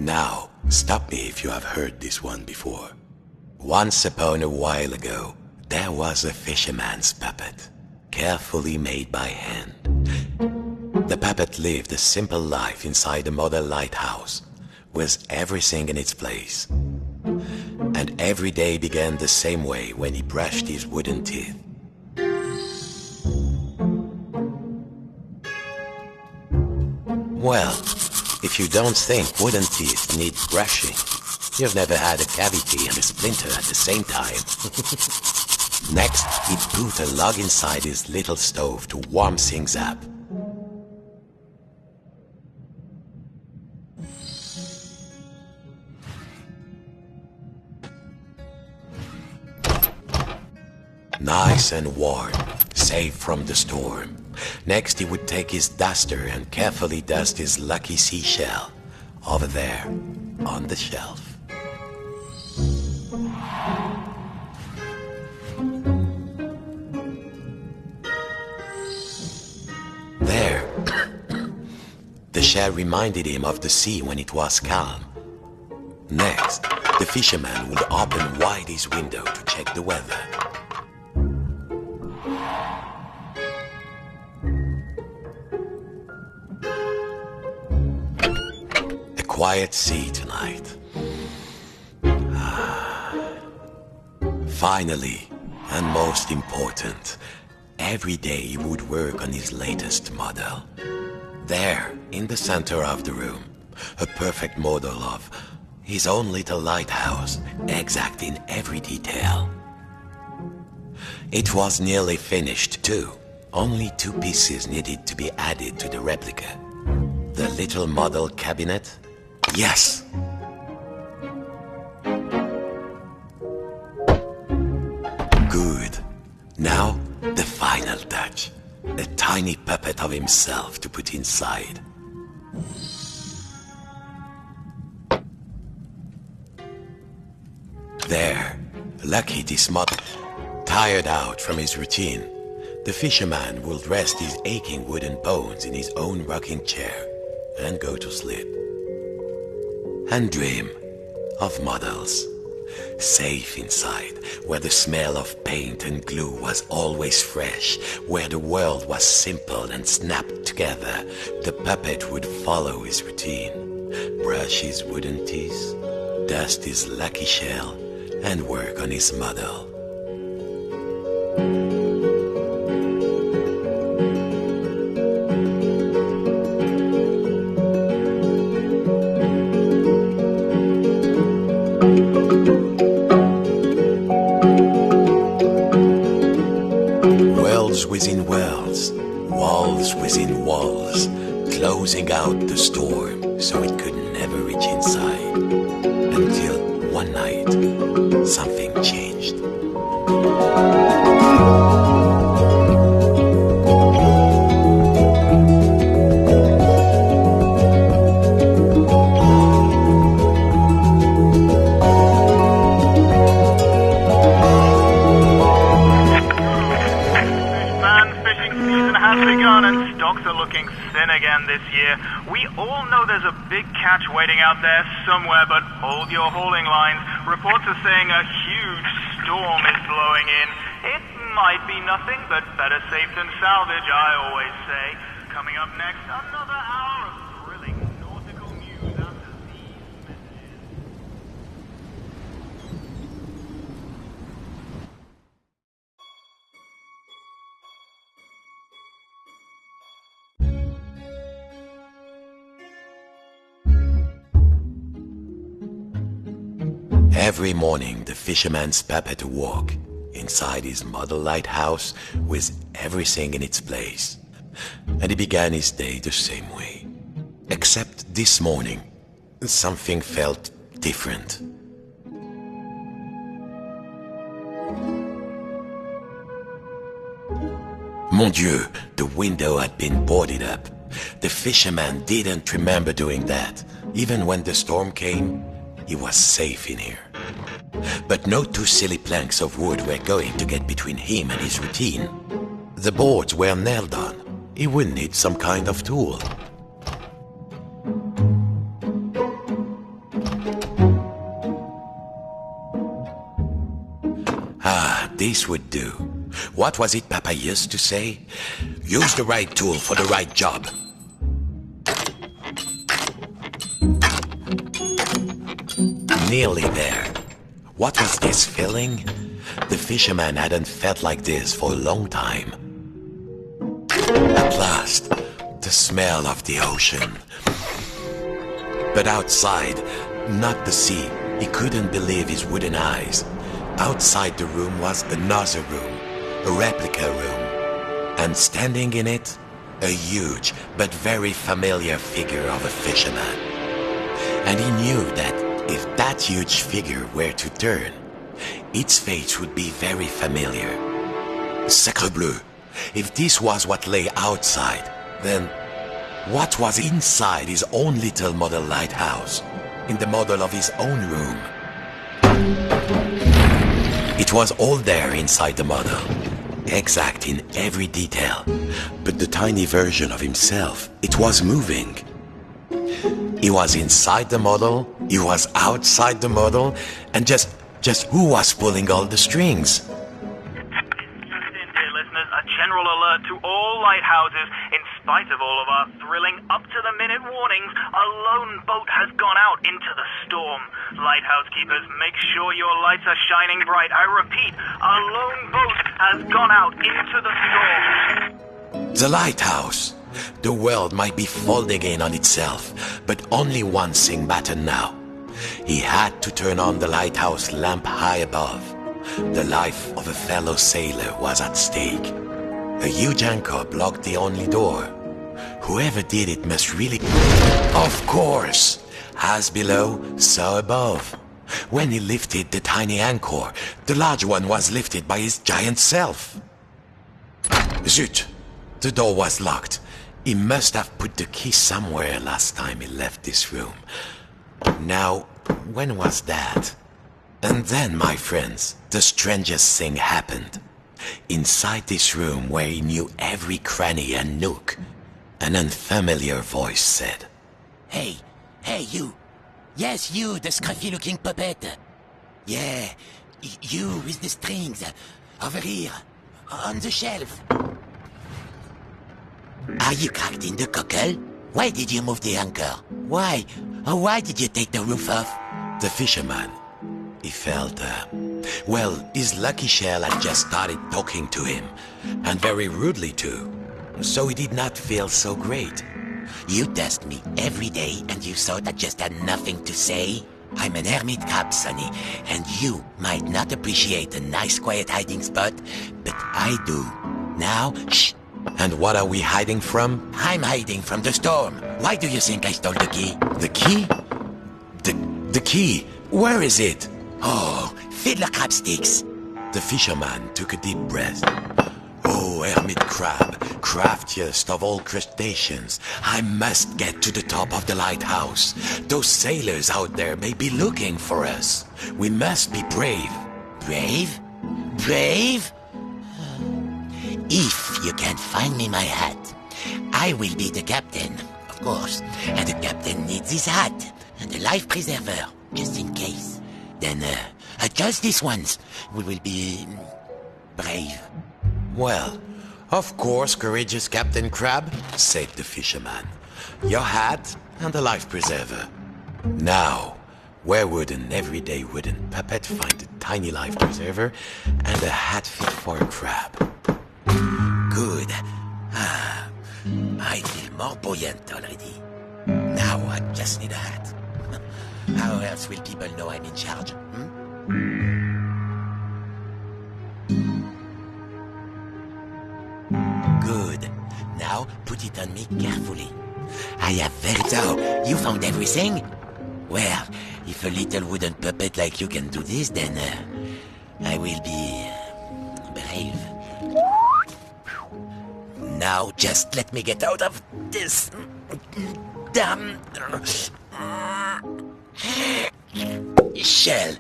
Now, stop me if you have heard this one before. Once upon a while ago, there was a fisherman's puppet, carefully made by hand. The puppet lived a simple life inside a model lighthouse, with everything in its place. And every day began the same way when he brushed his wooden teeth. Well, if you don't think wooden teeth need brushing, you've never had a cavity and a splinter at the same time. Next, he put a log inside his little stove to warm things up. Nice and warm, safe from the storm. Next, he would take his duster and carefully dust his lucky seashell over there on the shelf. There, the shell reminded him of the sea when it was calm. Next, the fisherman would open wide his window to check the weather. Quiet sea tonight. Finally, and most important, every day he would work on his latest model. There, in the center of the room, a perfect model of his own little lighthouse, exact in every detail. It was nearly finished too. Only 2 pieces needed to be added to the replica. The little model cabinet. Yes! Good. Now, the final touch. A tiny puppet of himself to put inside. There. Lucky this model. Tired out from his routine, the fisherman would rest his aching wooden bones in his own rocking chair and go to sleep. And dream of models, safe inside, where the smell of paint and glue was always fresh, where the world was simple and snapped together. The puppet would follow his routine, brush his wooden teeth, dust his lucky shell, and work on his model. Worlds within worlds, walls within walls, closing out the storm so it could never reach inside. Until one night, something changed. Again this year. We all know there's a big catch waiting out there somewhere, but hold your hauling lines. Reports are saying a huge storm is blowing in. It might be nothing, but better safe than salvage, I always say. Coming up next, another hour of thrilling nautical news after these messages. Every morning, the fisherman's puppet awoke inside his model lighthouse with everything in its place. And he began his day the same way. Except this morning, something felt different. Mon Dieu, the window had been boarded up. The fisherman didn't remember doing that. Even when the storm came, he was safe in here. But no 2 silly planks of wood were going to get between him and his routine. The boards were nailed on. He would need some kind of tool. would do. What was it Papa used to say? Use the right tool for the right job. Nearly there. What was this feeling? The fisherman hadn't felt like this for a long time. At last, the smell of the ocean. But outside, not the sea. He couldn't believe his wooden eyes. Outside the room was another room, a replica room. And standing in it, a huge but very familiar figure of a fisherman. And he knew that if that huge figure were to turn, its face would be very familiar. Sacre bleu! If this was what lay outside, then what was inside his own little model lighthouse, in the model of his own room? It was all there inside the model, exact in every detail, but the tiny version of himself, it was moving. He was inside the model, he was outside the model, and just who was pulling all the strings? Dear listeners, a general alert to all lighthouses. In spite of all of our thrilling up-to-the-minute warnings, a lone boat has gone out into the storm. Lighthouse keepers, make sure your lights are shining bright. I repeat, a lone boat has gone out into the storm. The lighthouse. The world might be folding in on itself, but only one thing mattered now. He had to turn on the lighthouse lamp high above. The life of a fellow sailor was at stake. A huge anchor blocked the only door. Whoever did it must really... Of course! As below, so above. When he lifted the tiny anchor, the large one was lifted by his giant self. Zut! The door was locked. He must have put the key somewhere last time he left this room. Now, when was that? And then, my friends, the strangest thing happened. Inside this room where he knew every cranny and nook, an unfamiliar voice said, Hey, you. Yes, you, the scruffy-looking puppet. Yeah, you with the strings. Over here, on the shelf. Are you cracked in the cockle? Why did you move the anchor? Why? Or why did you take the roof off? The fisherman, he felt, his lucky shell had just started talking to him, and very rudely too, so he did not feel so great. You test me every day and you thought I just had nothing to say? I'm an hermit crab, Sonny, and you might not appreciate a nice quiet hiding spot, but I do. Now, shh. And what are we hiding from? I'm hiding from the storm. Why do you think I stole the key? The key? The key? Where is it? Oh, fiddler crab sticks. The fisherman took a deep breath. Oh, hermit crab, craftiest of all crustaceans, I must get to the top of the lighthouse. Those sailors out there may be looking for us. We must be brave. Brave? Brave? If you can't find me my hat, I will be the captain, of course. And the captain needs his hat and a life preserver, just in case. Then, just this once, we will be brave. Well, of course, courageous Captain Crab, said the fisherman. Your hat and a life preserver. Now, where would an everyday wooden puppet find a tiny life preserver and a hat fit for a crab? Good. I feel more buoyant already. Now I just need a hat. How else will people know I'm in charge? Good. Now put it on me carefully. I have very... So, you found everything? Well, if a little wooden puppet like you can do this, then I will be brave. Now just let me get out of this damn shell.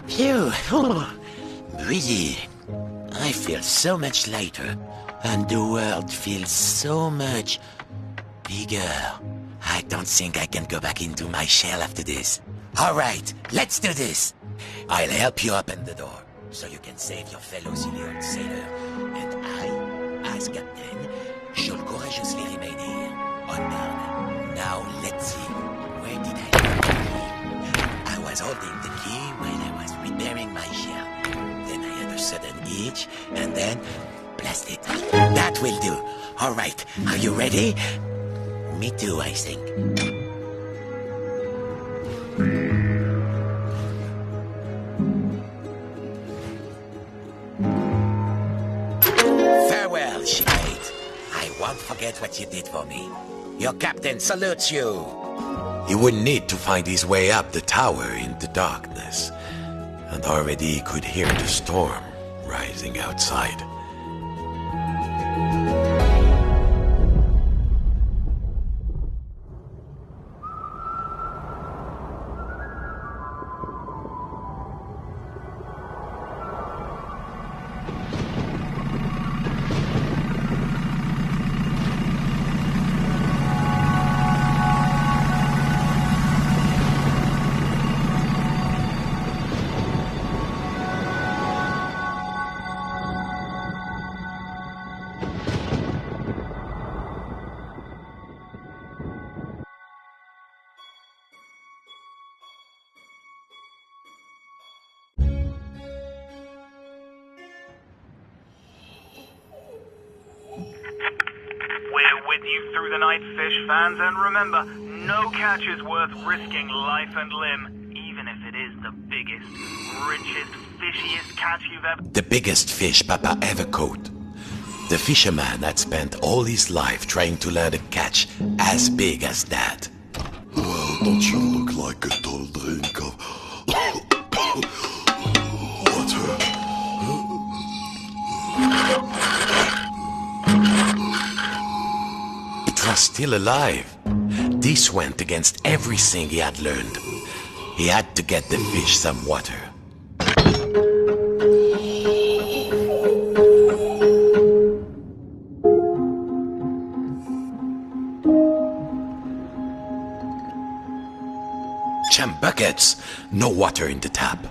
Phew. Breathe. I feel so much lighter, and the world feels so much bigger. I don't think I can go back into my shell after this. All right, let's do this. I'll help you open the door so you can save your fellow silly old sailor. And I, as captain, shall courageously remain here, on guard. Now, let's see. Where did I leave the key? I was holding the key while I was repairing my shell. Then I had a sudden itch, and then blast it. That will do. All right, are you ready? Me too, I think. Farewell, shipmate. I won't forget what you did for me. Your captain salutes you. He would need to find his way up the tower in the darkness, and already he could hear the storm rising outside. We're with you through the night, fish fans, and remember, no catch is worth risking life and limb, even if it is the biggest, richest, fishiest catch you've ever... The biggest fish Papa ever caught. The fisherman had spent all his life trying to learn a catch as big as that. Well, don't you look like a total drink of water? It was still alive. This went against everything he had learned. He had to get the fish some water. Jam buckets, no water in the tap.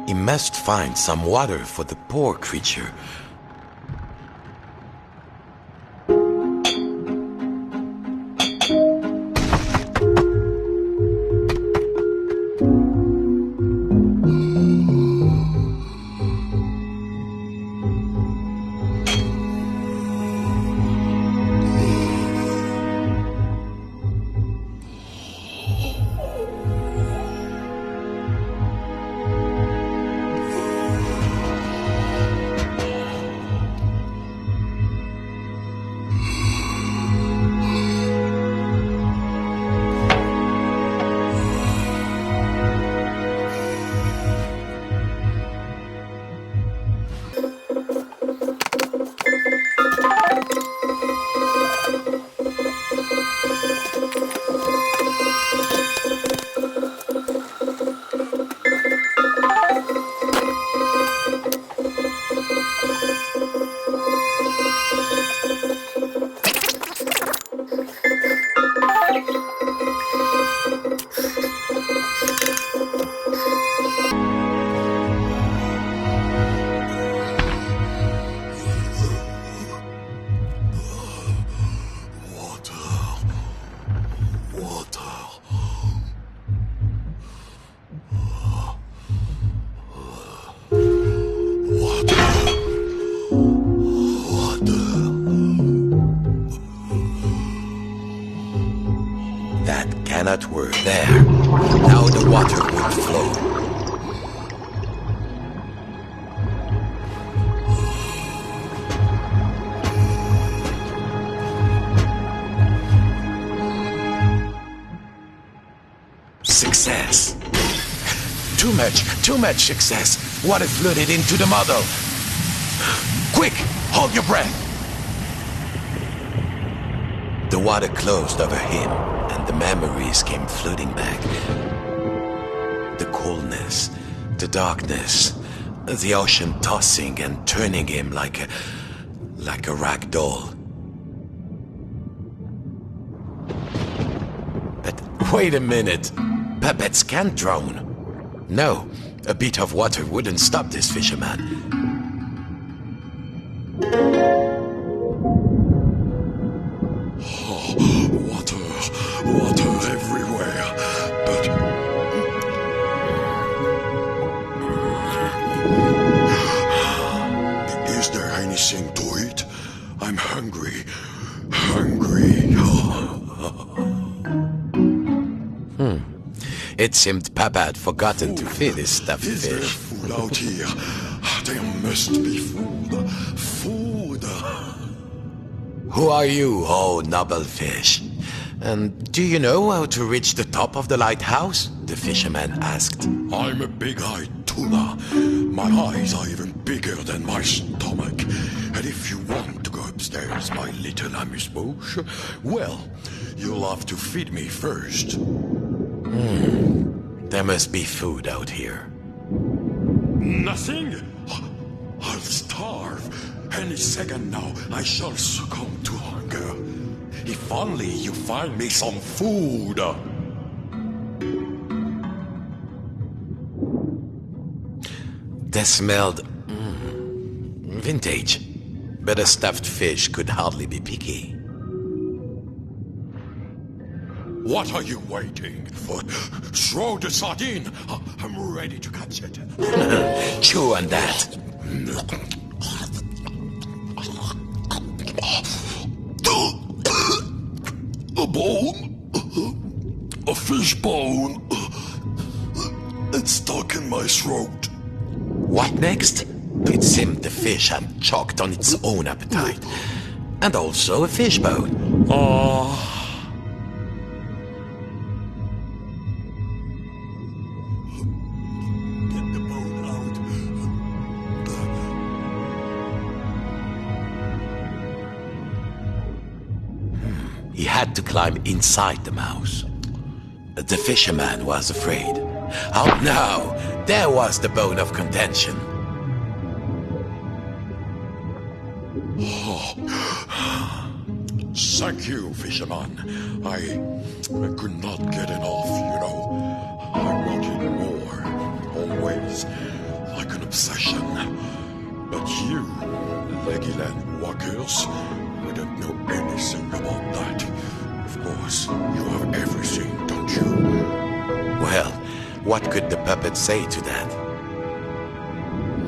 He must find some water for the poor creature. There. Now the water would flow. Success. Too much success. Water flooded into the model. Quick, hold your breath. The water closed over him, and the memories came flooding back. The coolness, the darkness, the ocean tossing and turning him like a rag doll. But wait a minute. Puppets can't drown. No, a bit of water wouldn't stop this fisherman. Water everywhere, but... Is there anything to eat? I'm hungry. It seemed Papa had forgotten to feed his stuffed Is there fish. food out here? There must be food. Food. Who are you, oh noble fish? And do you know how to reach the top of the lighthouse? The fisherman asked. I'm a big-eyed tuna. My eyes are even bigger than my stomach. And if you want to go upstairs, my little amuse-bouche, well, you'll have to feed me first. There must be food out here. Nothing? I'll starve. Any second now, I shall succumb to hunger. If only you find me some food. They smelled vintage, but a stuffed fish could hardly be picky. What are you waiting for? Throw the sardine. I'm ready to catch it. Chew on that. A bone? A fish bone? It's stuck in my throat. What next? It seemed the fish had choked on its own appetite. And also a fish bone. Ah. Get the bone out. He had to climb inside the mouse. The fisherman was afraid. Oh no! There was the bone of contention. Thank you, fisherman. I could not get enough, you know. I wanted more, always, like an obsession. But you, leggy-land walkers, we don't know anything about that. Of course, you have everything, don't you? Well, what could the puppet say to that?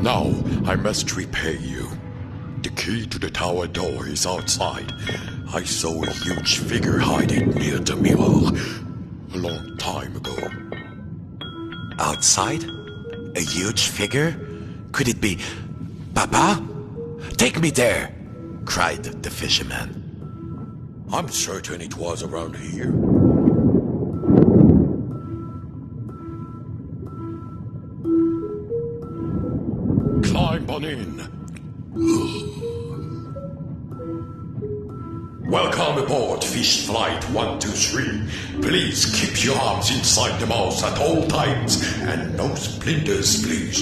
Now, I must repay you. The key to the tower door is outside. I saw a huge figure hiding near the mirror a long time ago. Outside? A huge figure? Could it be Papa? Take me there! Cried the fisherman. I'm certain it was around here. Climb on in. Welcome aboard Fish Flight 123. Please keep your arms inside the mouth at all times and no splinters, please.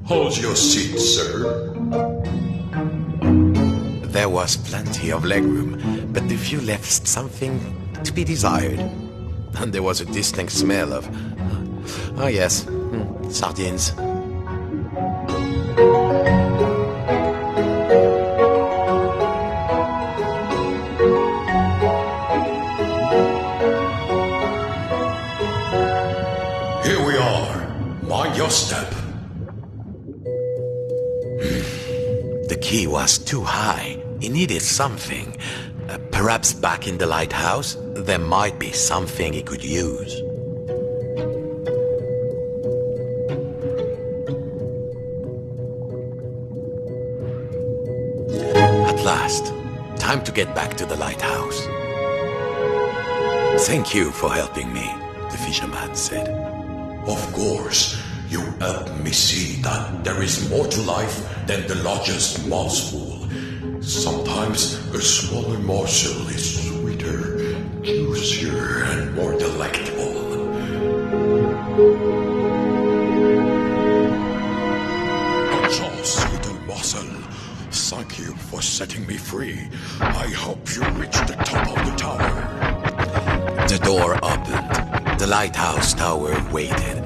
Hold your seat, sir. There was plenty of legroom, but the view left something to be desired. And there was a distinct smell of... oh yes, sardines. Here we are. Mind your step. The key was too high. He needed something. Perhaps back in the lighthouse, there might be something he could use. At last, time to get back to the lighthouse. Thank you for helping me, the fisherman said. Of course, you helped me see that there is more to life than the largest mouthful. Sometimes a smaller morsel is sweeter, juicier, and more delectable. Just little morsel, thank you for setting me free. I hope you reach the top of the tower. The door opened. The lighthouse tower waited.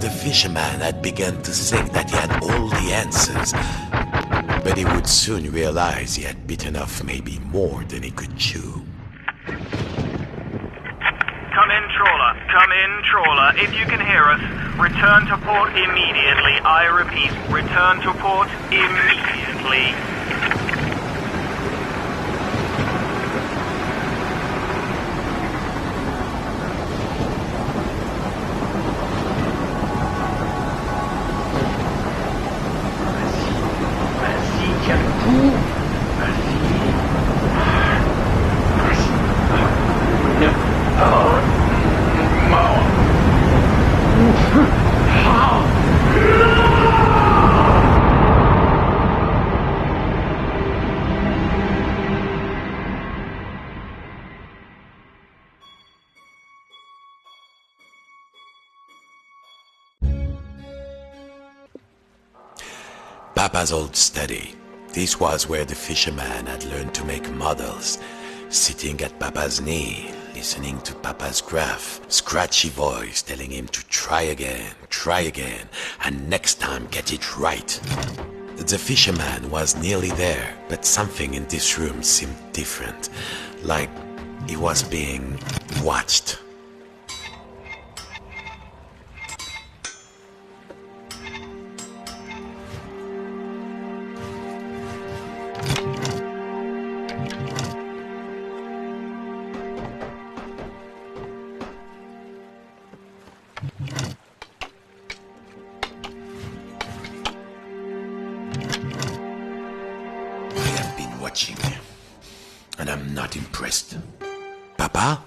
The fisherman had begun to think that he had all the answers, but he would soon realize he had bitten off maybe more than he could chew. Come in, trawler. Come in, trawler. If you can hear us, return to port immediately. I repeat, return to port immediately. Papa's old study. This was where the fisherman had learned to make models, sitting at Papa's knee, listening to Papa's gruff, scratchy voice telling him to try again, and next time get it right. The fisherman was nearly there, but something in this room seemed different, like he was being watched. And I'm not impressed. Papa?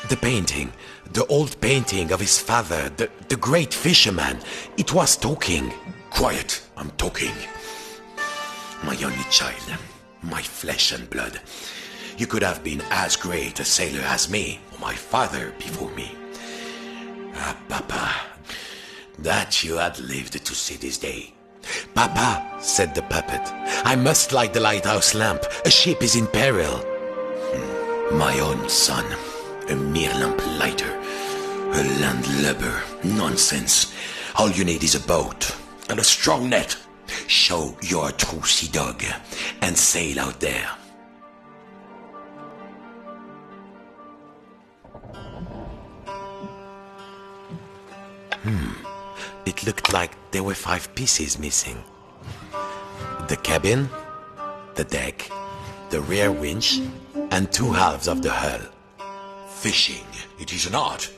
The painting, the old painting of his father, the great fisherman, it was talking. Quiet, I'm talking. My only child, my flesh and blood. You could have been as great a sailor as me, or my father before me. Ah, Papa, that you had lived to see this day. Papa, said the puppet, I must light the lighthouse lamp. A ship is in peril. My own son, a mere lamp lighter, a landlubber. Nonsense. All you need is a boat and a strong net. Show you're a true sea dog and sail out there. It looked like there were 5 pieces missing. The cabin, the deck, the rear winch, and 2 halves of the hull. Fishing, it is an art.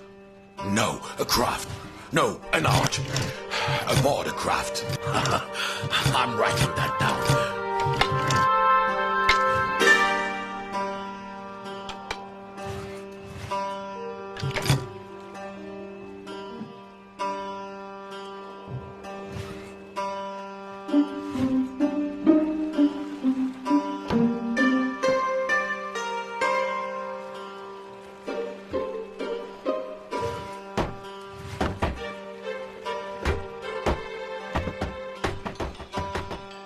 No, a craft. No, an art. Aboard a craft. I'm writing that down.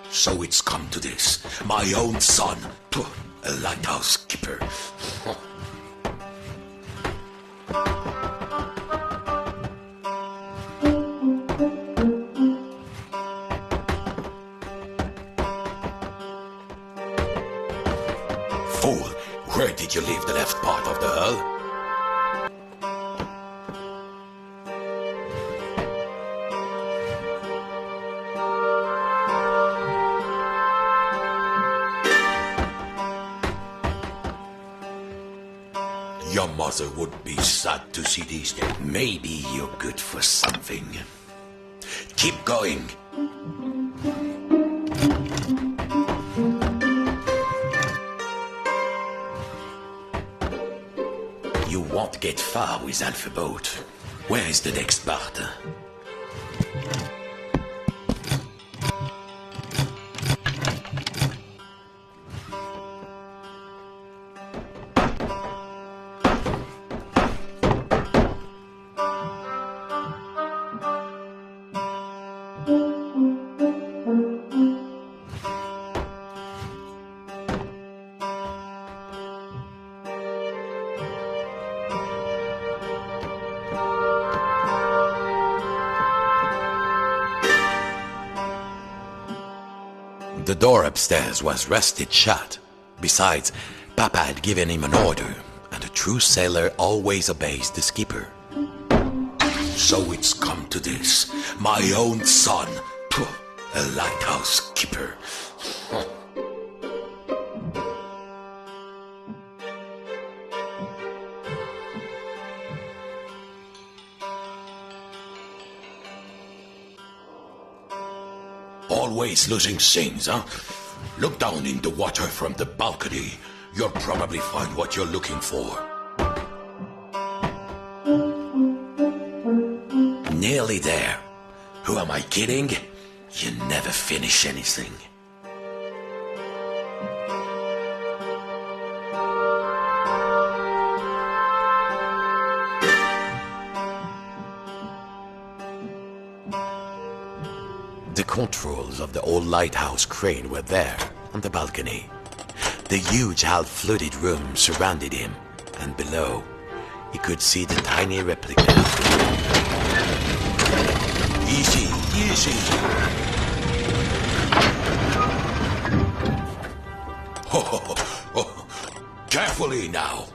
So it's come to this. My own son, a lighthouse skipper. Fool, where did you leave the left part of the hull? mother would be sad to see these days. Maybe you're good for something. Keep going. You won't get far with Alpha Boat. Where is the next part? The door upstairs was rusted shut. Besides, Papa had given him an order, and a true sailor always obeys the skipper. So it's come to this. My own son. Pooh, a lighthouse skipper. Always losing things, huh? Look down in the water from the balcony. You'll probably find what you're looking for. Nearly there. Who am I kidding? You never finish anything. The controls of the old lighthouse crane were there, on the balcony. The huge half-flooded room surrounded him, and below, he could see the tiny replica. Easy, easy! Oh, carefully now!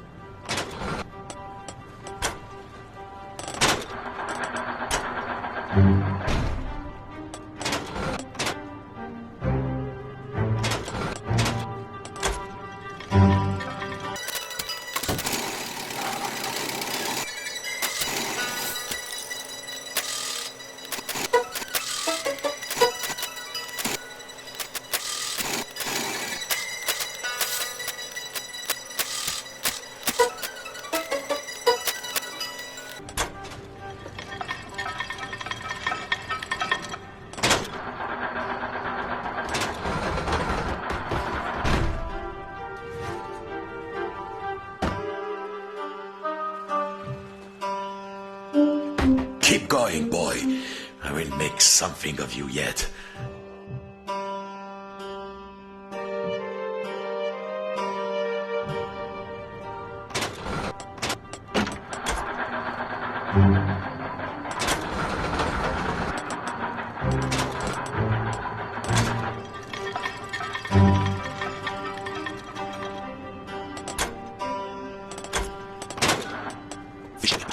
Keep going, boy. I will make something of you yet.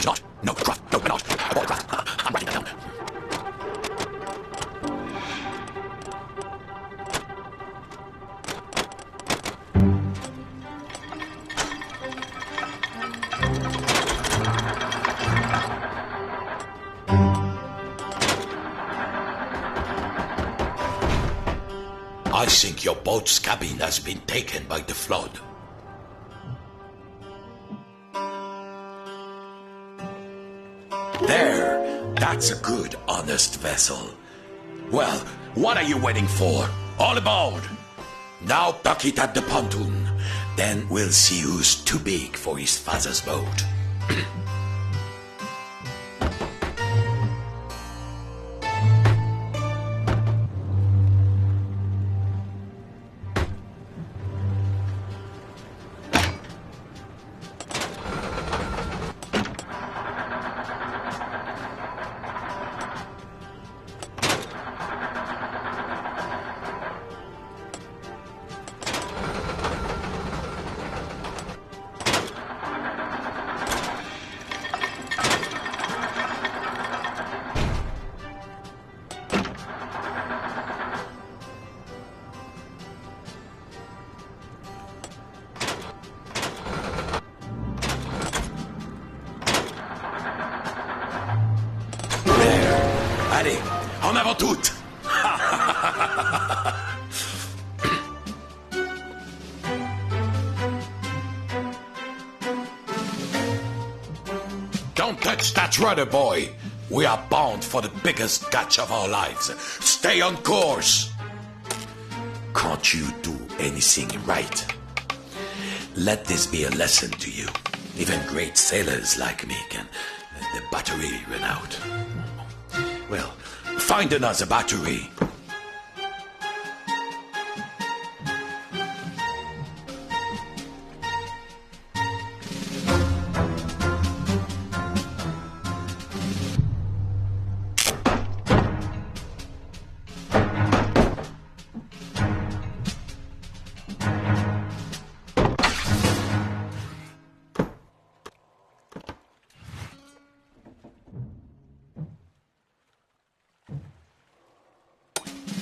Not. No, drop. No, not. Abort, drop. I'm writing that down. I think your boat's cabin has been taken by the flood. There! That's a good, honest vessel. Well, what are you waiting for? All aboard! Now dock it at the pontoon. Then we'll see who's too big for his father's boat. Allez, en avant toutes! Don't touch that rudder, boy. We are bound for the biggest catch of our lives. Stay on course. Can't you do anything right? Let this be a lesson to you. Even great sailors like me can... the battery run out. Well, find another battery.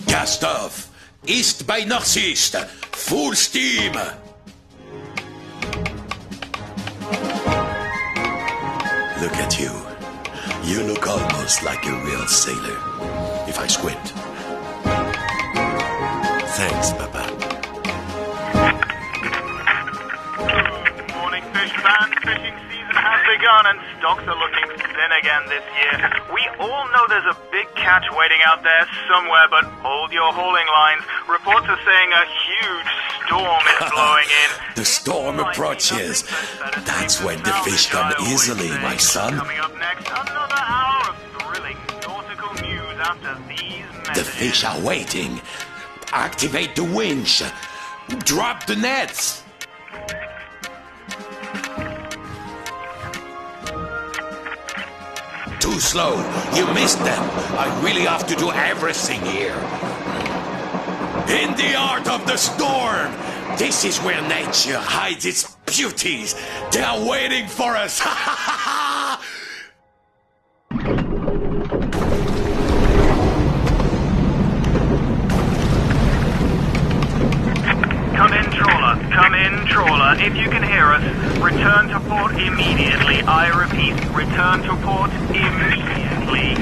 Cast off! East by northeast! Full steam! Look at you. You look almost like a real sailor. If I squint. Thanks, Papa. Good morning, Fisherman. Fishing season has begun and stocks are looking thin again this year. We all know there's a big catch waiting out there somewhere, but hold your hauling lines. Reports are saying a huge storm is blowing in. The storm approaches. That's when the fish come easily, my son. Coming up next, another hour of thrilling nautical news after these The messages. fish are waiting. Activate the winch. Drop the nets. Too slow. You missed them. I really have to do everything here. In the art of the storm. This is where nature hides its beauties. They are waiting for us. Come in, trawler. Come in, trawler. If you can hear us, return to port immediately. I repeat, return to port immediately.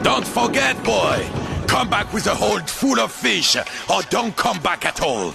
Don't forget, boy. Come back with a hold full of fish, or don't come back at all.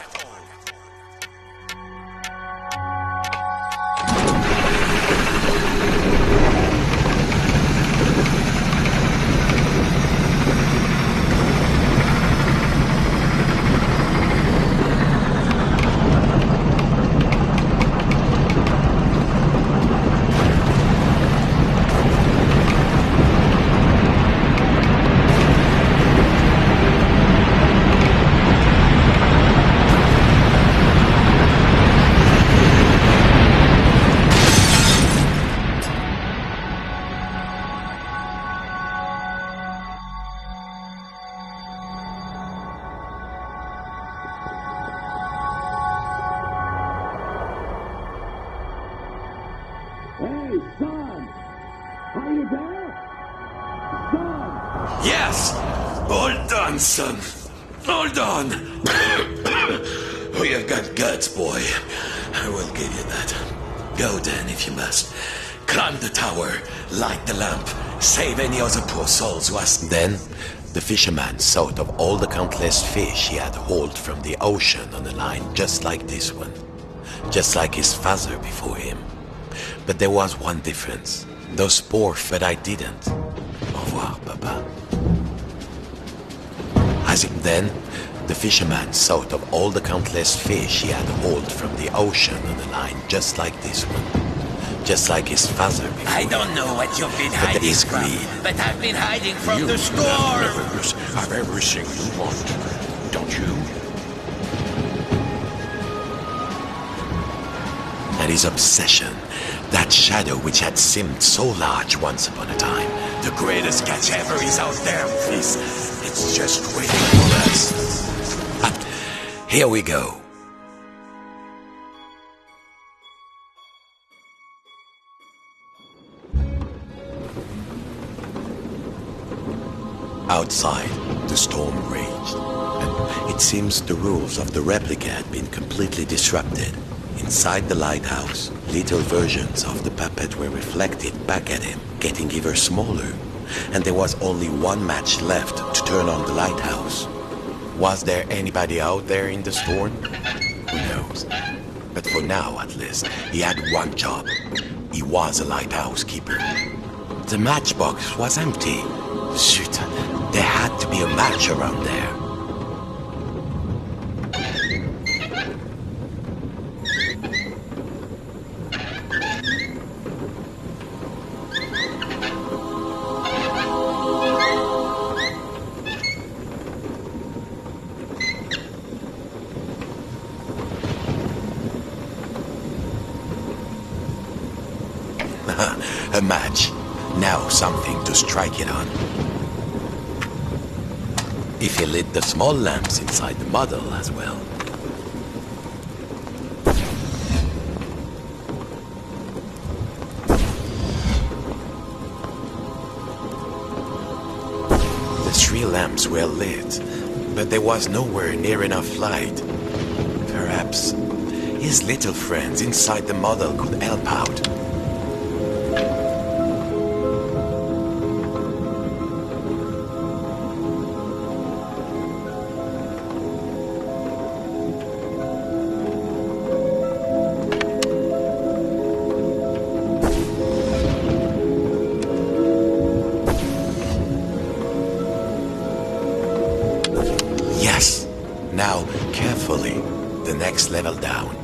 Hey, son! Are you there? Son! Yes! Hold on, son. Hold on. Oh, you've got guts, boy. I will give you that. Go then, if you must. Climb the tower, light the lamp, save any other poor souls who ask. Then, the fisherman thought of all the countless fish he had hauled from the ocean on a line just like this one. Just like his father before him. But there was one difference. Those poor Fedi didn't. Au revoir, Papa. Then, the fisherman thought of all the countless fish he had hauled from the ocean on a line just like this one. Just like his father before I him. don't know what you've been But hiding his from, greed. but I've been hiding from You the storm. have everything you want, don't you? And his obsession, that shadow which had seemed so large once upon a time. The greatest catch ever is out there, Fizz. It's just waiting for us. Here we go. Outside, the storm raged, and it seems the rules of the replica had been completely disrupted. Inside the lighthouse, little versions of the puppet were reflected back at him, getting ever smaller, and there was only one match left to turn on the lighthouse. Was there anybody out there in the storm? Who knows? But for now, at least, he had one job. He was a lighthouse keeper. The matchbox was empty. Shoot, there had to be a match around there. A match. Now something to strike it on. If he lit the small lamps inside the model as well. The 3 lamps were lit, but there was nowhere near enough light. Perhaps his little friends inside the model could help out. Now, carefully, the next level down.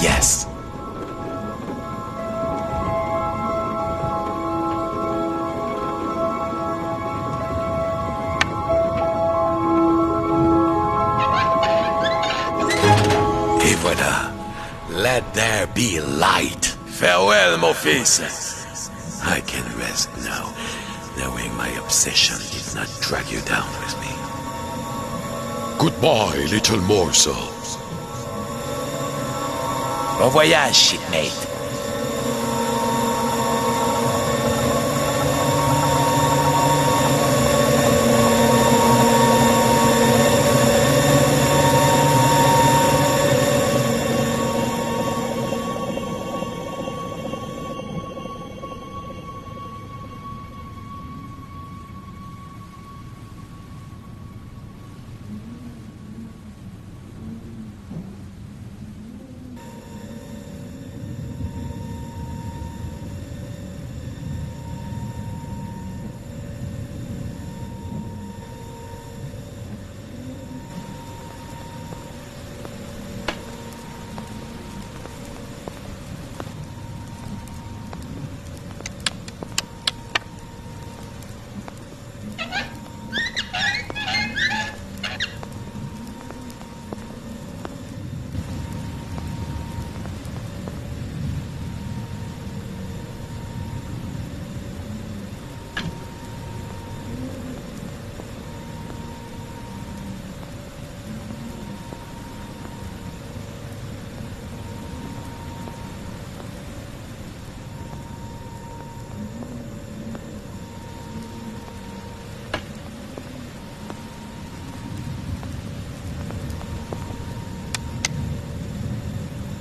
Yes. Let there be light. Farewell, mon fils. I can rest now, knowing my obsession did not drag you down with me. Goodbye, little morsel. Bon voyage, shipmate.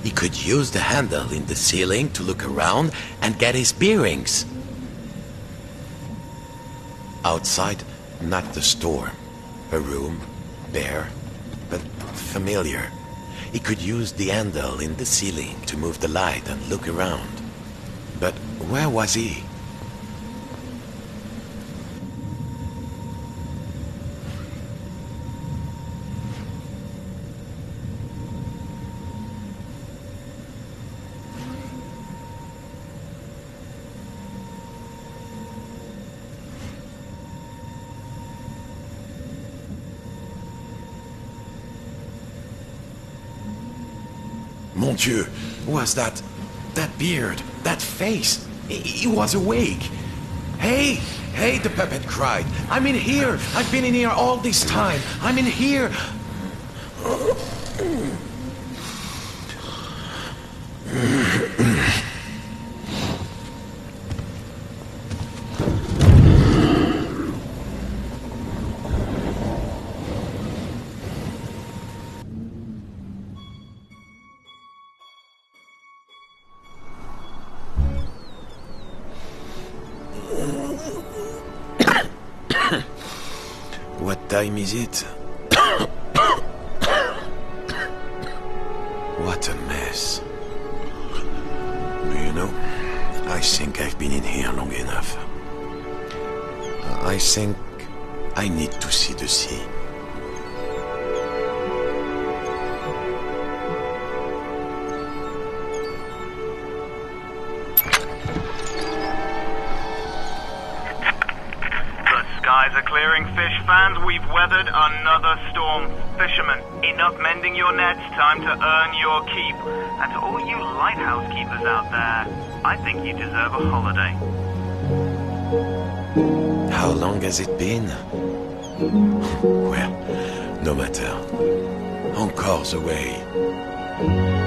He could use the handle in the ceiling to look around and get his bearings. Outside, not the storm. A room, bare, but familiar. He could use the handle in the ceiling to move the light and look around. But where was he? Mon Dieu, was that beard, that face? He was awake. Hey, the puppet cried. I'm in here. I've been in here all this time. I'm in here. What time is it? What a mess. You know, I think I've been in here long enough. I think I need to see the sea. Skies are clearing, fish fans. We've weathered another storm. Fisherman, enough mending your nets. Time to earn your keep. And to all you lighthouse keepers out there, I think you deserve a holiday. How long has it been? Well, no matter. Encore the way.